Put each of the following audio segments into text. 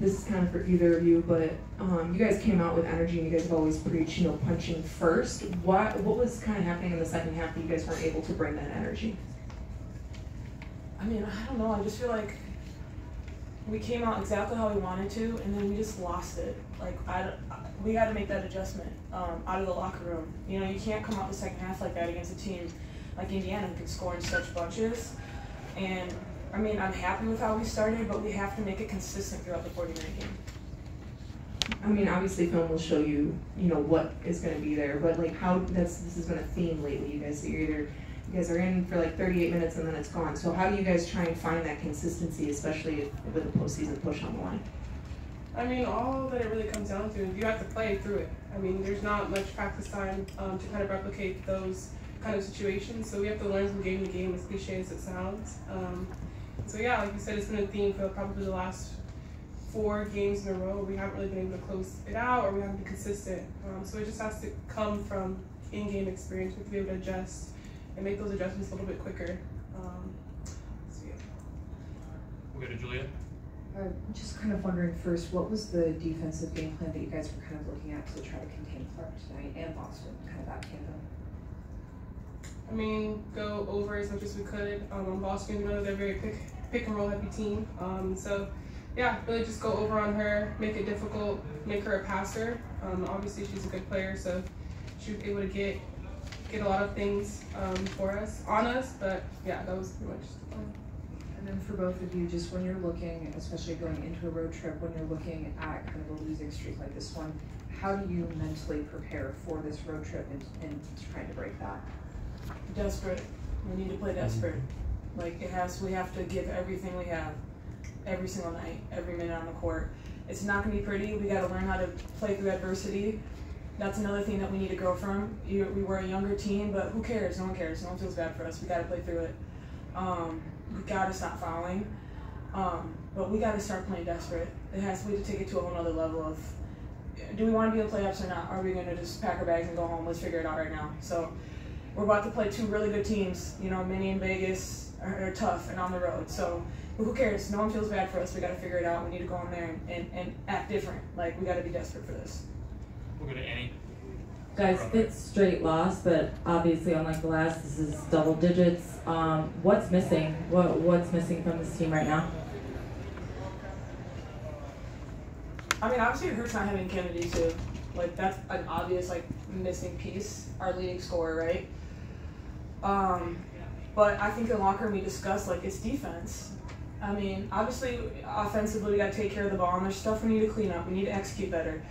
this is kind of for either of you, but you guys came out with energy and you guys have always preached, punching first. What was kind of happening in the second half that you guys weren't able to bring that energy? I mean, I don't know. I just feel like we came out exactly how we wanted to, and then we just lost it. Like, we got to make that adjustment out of the locker room. You can't come out the second half like that against a team like Indiana who can score in such bunches. And, I mean, I'm happy with how we started, but we have to make it consistent throughout the 40-minute game. I mean, obviously film will show you, what is going to be there, but like this has been a theme lately, you guys. You guys are in for like 38 minutes and then it's gone. So how do you guys try and find that consistency, especially with a postseason push on the line? I mean, all that it really comes down to is you have to play through it. I mean, there's not much practice time to kind of replicate those kind of situations. So we have to learn from game to game, as cliche as it sounds. So yeah, like you said, it's been a theme for probably the last 4 games in a row. We haven't really been able to close it out, or we haven't been consistent. So it just has to come from in-game experience. We have to be able to adjust and make those adjustments a little bit quicker. So yeah. We'll go to Julia. Just kind of wondering first, what was the defensive game plan that you guys were kind of looking at to try to contain Clark tonight and Boston, kind of that tandem? I mean, go over as much as we could. On Boston, they're a very pick and roll heavy team. So yeah, really just go over on her, make it difficult, make her a passer. Obviously she's a good player, so she was able to get a lot of things on us, but yeah, that was pretty much the plan. And then for both of you, just when you're looking, especially going into a road trip, when you're looking at kind of a losing streak like this one, how do you mentally prepare for this road trip and trying to break that? Desperate. We need to play desperate. Like, we have to give everything we have, every single night, every minute on the court. It's not going to be pretty. We got to learn how to play through adversity. That's another thing that we need to grow from. We were a younger team, but who cares? No one cares. No one feels bad for us. We got to play through it. We got to stop fouling. But we got to start playing desperate. We have to take it to a whole other level of, do we want to be in the playoffs or not? Are we going to just pack our bags and go home? Let's figure it out right now. So we're about to play 2 really good teams. Minnie and Vegas are tough and on the road. So who cares? No one feels bad for us. We got to figure it out. We need to go in there and act different. Like, we got to be desperate for this. We'll go to Annie. Guys, it's straight loss, but obviously, unlike the last, this is double digits. What's missing? What's missing from this team right now? I mean, obviously, it hurts not having Kennedy too. Like, that's an obvious missing piece. Our leading scorer, right? But I think in the locker room we discussed it's defense. I mean, obviously, offensively, we got to take care of the ball, and there's stuff we need to clean up. We need to execute better.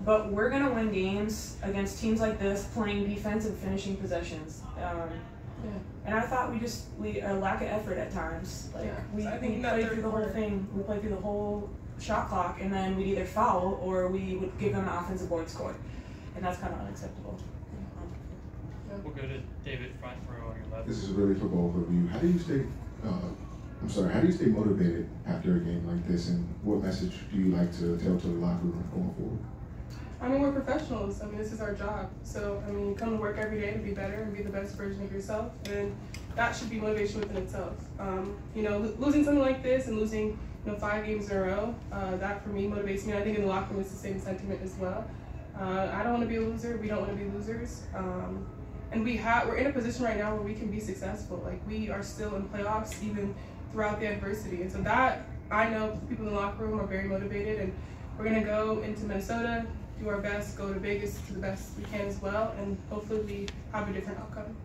But we're going to win games against teams like this playing defense and finishing possessions. And I thought we a lack of effort at times. We played through the whole thing. We played through the whole shot clock, and then we'd either foul or we would give them an offensive board score. And that's kind of unacceptable. We'll go to David, front row on your left. This is really for both of you. How do you stay motivated after a game like this, and what message do you like to tell to the locker room going forward? I mean, we're professionals. I mean, this is our job. So, I mean, you come to work every day to be better and be the best version of yourself, and that should be motivation within itself. Losing something like this and losing, 5 games in a row, that for me motivates me. I think in the locker room it's the same sentiment as well. I don't want to be a loser. We don't want to be losers. And we're in a position right now where we can be successful. Like, we are still in playoffs even throughout the adversity. And so that, I know people in the locker room are very motivated, and we're going to go into Minnesota, do our best, go to Vegas to the best we can as well, and hopefully we have a different outcome.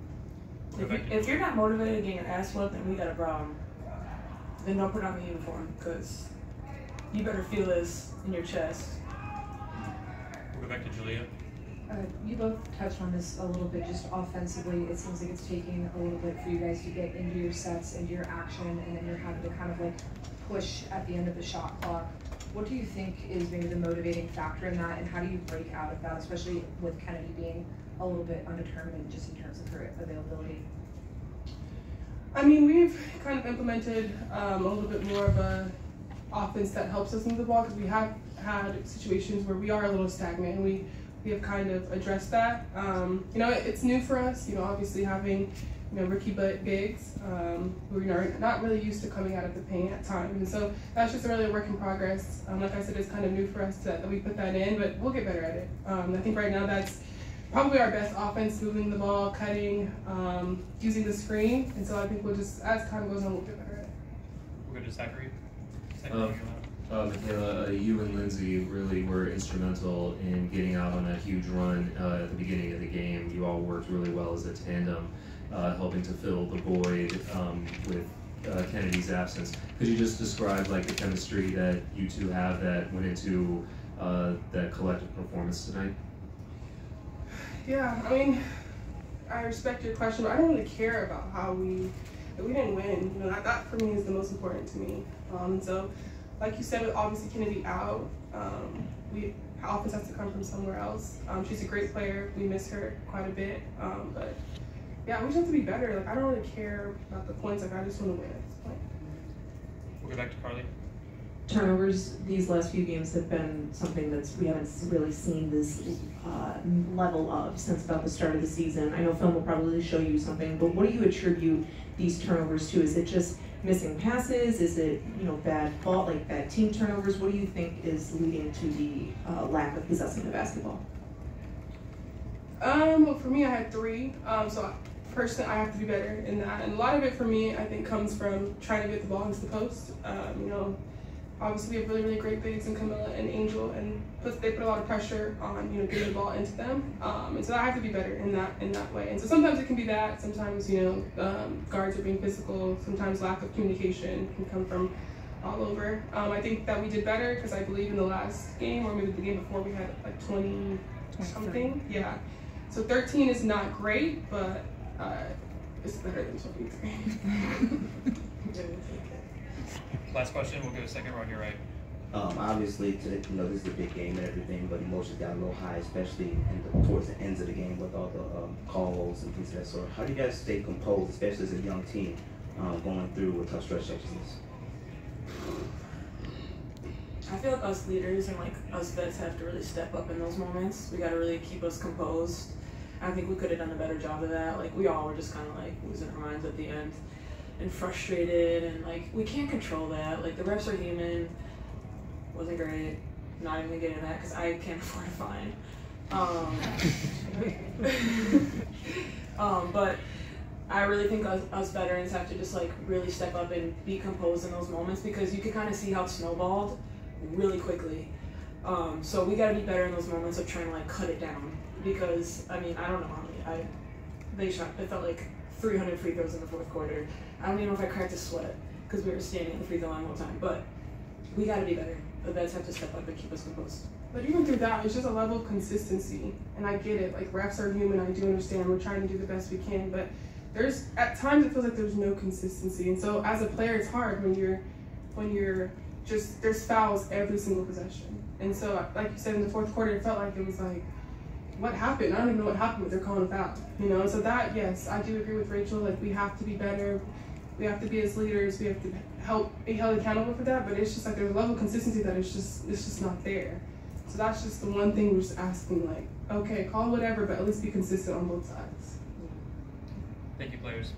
If you're not motivated getting your ass whooped, then we got a problem. Then don't put on the uniform, because you better feel this in your chest. We'll go back to Julia. You both touched on this a little bit, just offensively. It seems like it's taking a little bit for you guys to get into your sets, into your action, and then you're having to kind of push at the end of the shot clock. What do you think is maybe the motivating factor in that, and how do you break out of that, especially with Kennedy being a little bit undetermined just in terms of her availability? I mean, we've kind of implemented a little bit more of a offense that helps us move the ball, because we have had situations where we are a little stagnant, and we have kind of addressed that. It's new for us, obviously having rookie bigs who are not really used to coming out of the paint at times. And so that's just really a work in progress. Like I said, it's kind of new for us that we put that in, but we'll get better at it. I think right now that's probably our best offense, moving the ball, cutting, using the screen. And so I think we'll just, as time goes on, we'll get better at it. We'll go to Zachary. Michaela, you and Lindsay really were instrumental in getting out on a huge run at the beginning of the game. You all worked really well as a tandem, helping to fill the void with Kennedy's absence. Could you just describe like the chemistry that you two have that went into that collective performance tonight? Yeah, I mean, I respect your question, but I don't really care about how we didn't win. That for me is the most important to me. So, like you said, with obviously Kennedy out, our offense has to come from somewhere else. She's a great player. We miss her quite a bit. But yeah, we just have to be better. Like, I don't really care about the points. Like, I just want to win at this point. We'll go back to Carly. Turnovers these last few games have been something we haven't really seen this level of since about the start of the season. I know film will probably show you something, but what do you attribute these turnovers to? Is it just missing passes? Is it bad team turnovers? What do you think is leading to the lack of possessing the basketball? Well, for me, I had 3. So first, I have to be better in that, and a lot of it for me, I think, comes from trying to get the ball into the post. Obviously, we have really, really great bigs in Camilla and Angel, and they put a lot of pressure on getting the ball into them. And so I have to be better in that way. And so sometimes it can be that. Sometimes guards are being physical. Sometimes lack of communication can come from all over. I think that we did better because I believe in the last game, or maybe the game before, we had like 20 something. Yeah. So 13 is not great, but it's better than 23. Last question, we'll go second row on your right. Obviously, this is a big game and everything, but emotions got a little high, especially towards the ends of the game with all the calls and things of that sort. How do you guys stay composed, especially as a young team, going through a tough stretch such as this? I feel like us leaders and like us vets have to really step up in those moments. We got to really keep us composed. I think we could have done a better job of that. Like, we all were just kind of like losing our minds at the end and frustrated, and like, we can't control that. Like, the refs are human. Wasn't great. Not even gonna get into that because I can't afford a fine. But I really think us veterans have to just like really step up and be composed in those moments, because you can kind of see how it snowballed really quickly. So we gotta be better in those moments of trying to like cut it down, because I mean, I don't know how many they shot. It felt like 300 free throws in the fourth quarter. I don't even know if I cracked a sweat because we were standing at the free throw line all the time. But we gotta be better. The vets have to step up and keep us composed. But even through that, it's just a level of consistency. And I get it, like, refs are human, I do understand, we're trying to do the best we can, but at times it feels like there's no consistency. And so as a player, it's hard when you're just, there's fouls every single possession. And so, like you said, in the fourth quarter, it felt like it was like, what happened? I don't even know what happened, but they're calling a foul, And so that, yes, I do agree with Rachel, like, we have to be better. We have to be as leaders, we have to be held accountable for that, but it's just like there's a level of consistency that it's just not there. So that's just the one thing we're just asking, like, okay, call whatever, but at least be consistent on both sides. Thank you, players.